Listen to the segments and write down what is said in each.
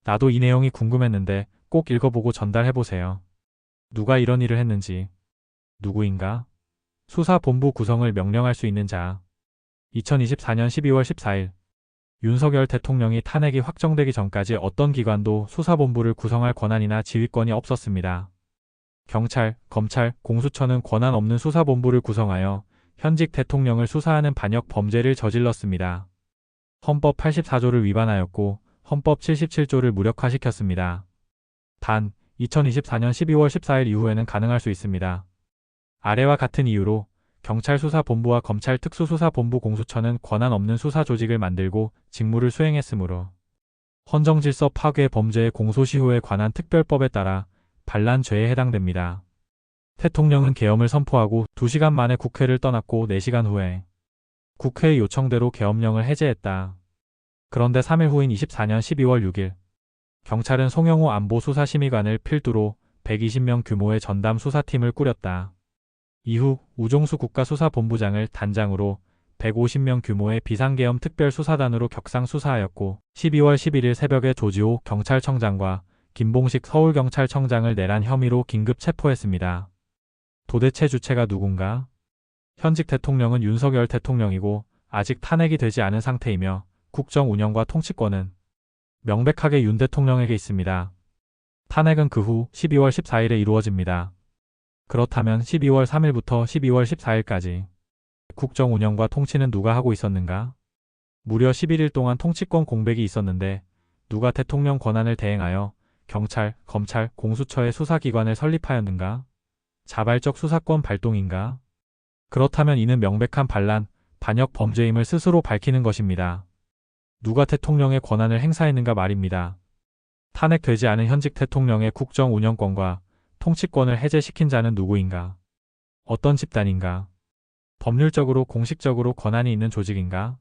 나도 이 내용이 궁금했는데 꼭 읽어보고 전달해보세요. 누가 이런 일을 했는지. 누구인가? 수사본부 구성을 명령할 수 있는 자. 2024년 12월 14일. 윤석열 대통령이 탄핵이 확정되기 전까지 어떤 기관도 수사본부를 구성할 권한이나 지휘권이 없었습니다. 경찰, 검찰, 공수처는 권한 없는 수사본부를 구성하여 현직 대통령을 수사하는 반역 범죄를 저질렀습니다. 헌법 84조를 위반하였고 헌법 77조를 무력화시켰습니다. 단, 2024년 12월 14일 이후에는 가능할 수 있습니다. 아래와 같은 이유로 경찰수사본부와 검찰특수수사본부 공수처는 권한 없는 수사 조직을 만들고 직무를 수행했으므로 헌정질서 파괴 범죄의 공소시효에 관한 특별법에 따라 반란죄에 해당됩니다. 대통령은 계엄을 선포하고 2시간 만에 국회를 떠났고 4시간 후에 국회의 요청대로 계엄령을 해제했다. 그런데 3일 후인 24년 12월 6일 경찰은 송영호 안보수사심의관을 필두로 120명 규모의 전담 수사팀을 꾸렸다. 이후 우종수 국가수사본부장을 단장으로 150명 규모의 비상계엄 특별수사단으로 격상수사하였고 12월 11일 새벽에 조지호 경찰청장과 김봉식 서울경찰청장을 내란 혐의로 긴급 체포했습니다. 도대체 주체가 누군가? 현직 대통령은 윤석열 대통령이고 아직 탄핵이 되지 않은 상태이며 국정 운영과 통치권은 명백하게 윤 대통령에게 있습니다. 탄핵은 그 후 12월 14일에 이루어집니다. 그렇다면 12월 3일부터 12월 14일까지 국정 운영과 통치는 누가 하고 있었는가? 무려 11일 동안 통치권 공백이 있었는데 누가 대통령 권한을 대행하여 경찰, 검찰, 공수처의 수사기관을 설립하였는가? 자발적 수사권 발동인가? 그렇다면 이는 명백한 반란, 반역 범죄임을 스스로 밝히는 것입니다. 누가 대통령의 권한을 행사했는가 말입니다. 탄핵되지 않은 현직 대통령의 국정 운영권과 통치권을 해제시킨 자는 누구인가? 어떤 집단인가? 법률적으로 공식적으로 권한이 있는 조직인가?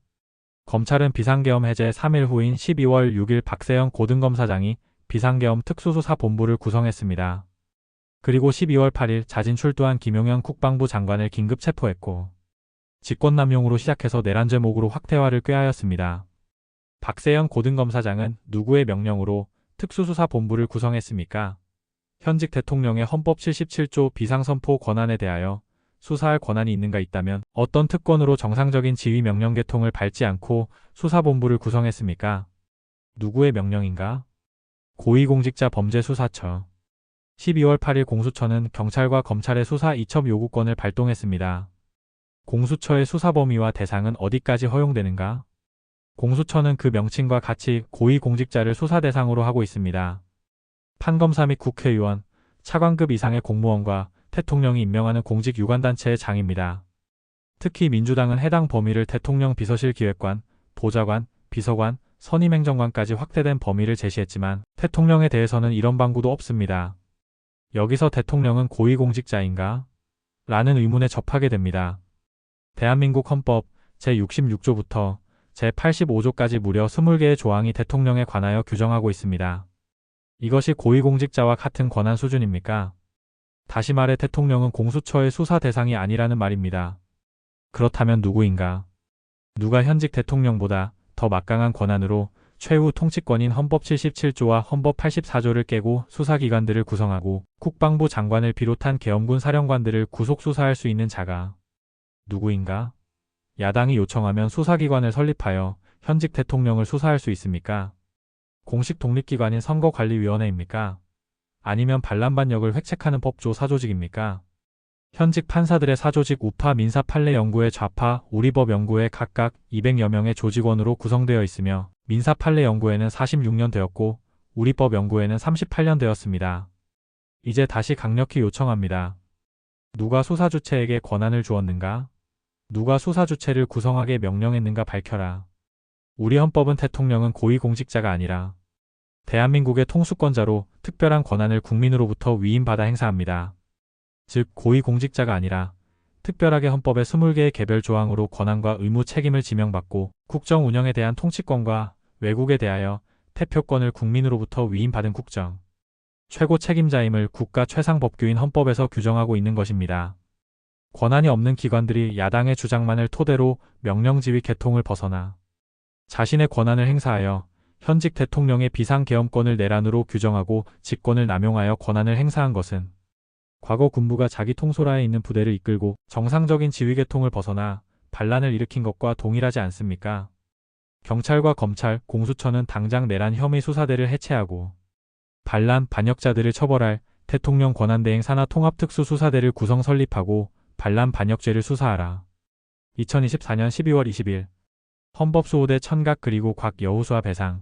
검찰은 비상계엄 해제 3일 후인 12월 6일 박세영 고등검사장이 비상계엄 특수수사본부를 구성했습니다. 그리고 12월 8일 자진 출두한 김용현 국방부 장관을 긴급 체포했고 직권남용으로 시작해서 내란죄 목으로 확대화를 꾀하였습니다. 박세영 고등검사장은 누구의 명령으로 특수수사본부를 구성했습니까? 현직 대통령의 헌법 77조 비상선포 권한에 대하여 수사할 권한이 있는가 있다면 어떤 특권으로 정상적인 지휘 명령 계통을 밟지 않고 수사본부를 구성했습니까? 누구의 명령인가? 고위공직자 범죄수사처. 12월 8일 공수처는 경찰과 검찰의 수사 이첩 요구권을 발동했습니다. 공수처의 수사 범위와 대상은 어디까지 허용되는가? 공수처는 그 명칭과 같이 고위공직자를 수사 대상으로 하고 있습니다. 판검사 및 국회의원, 차관급 이상의 공무원과 대통령이 임명하는 공직 유관단체의 장입니다. 특히 민주당은 해당 범위를 대통령 비서실 기획관, 보좌관, 비서관, 선임행정관까지 확대된 범위를 제시했지만 대통령에 대해서는 이런 방구도 없습니다. 여기서 대통령은 고위공직자인가? 라는 의문에 접하게 됩니다. 대한민국 헌법 제66조부터 제85조까지 무려 20개의 조항이 대통령에 관하여 규정하고 있습니다. 이것이 고위공직자와 같은 권한 수준입니까? 다시 말해 대통령은 공수처의 수사 대상이 아니라는 말입니다. 그렇다면 누구인가? 누가 현직 대통령보다 더 막강한 권한으로 최후 통치권인 헌법 77조와 헌법 84조를 깨고 수사기관들을 구성하고 국방부 장관을 비롯한 계엄군 사령관들을 구속수사할 수 있는 자가 누구인가? 야당이 요청하면 수사기관을 설립하여 현직 대통령을 수사할 수 있습니까? 공식 독립기관인 선거관리위원회입니까? 아니면 반란반역을 획책하는 법조 사조직입니까? 현직 판사들의 사조직 우파 민사 판례 연구회 좌파 우리법 연구회 각각 200여 명의 조직원으로 구성되어 있으며 민사 판례 연구회는 46년 되었고 우리법 연구회는 38년 되었습니다. 이제 다시 강력히 요청합니다. 누가 수사 주체에게 권한을 주었는가? 누가 수사 주체를 구성하게 명령했는가 밝혀라. 우리 헌법은 대통령은 고위공직자가 아니라 대한민국의 통수권자로 특별한 권한을 국민으로부터 위임받아 행사합니다. 즉 고위공직자가 아니라 특별하게 헌법의 20개의 개별 조항으로 권한과 의무 책임을 지명받고 국정 운영에 대한 통치권과 외국에 대하여 태표권을 국민으로부터 위임받은 국정 최고 책임자임을 국가 최상 법규인 헌법에서 규정하고 있는 것입니다. 권한이 없는 기관들이 야당의 주장만을 토대로 명령지휘 계통을 벗어나 자신의 권한을 행사하여 현직 대통령의 비상계엄권을 내란으로 규정하고 직권을 남용하여 권한을 행사한 것은 과거 군부가 자기 통솔하에 있는 부대를 이끌고 정상적인 지휘계통을 벗어나 반란을 일으킨 것과 동일하지 않습니까? 경찰과 검찰, 공수처는 당장 내란 혐의 수사대를 해체하고 반란, 반역자들을 처벌할 대통령 권한대행 산하 통합특수수사대를 구성 설립하고 반란 반역죄를 수사하라. 2024년 12월 20일 헌법수호대 천각 그리고 곽 여우수와 배상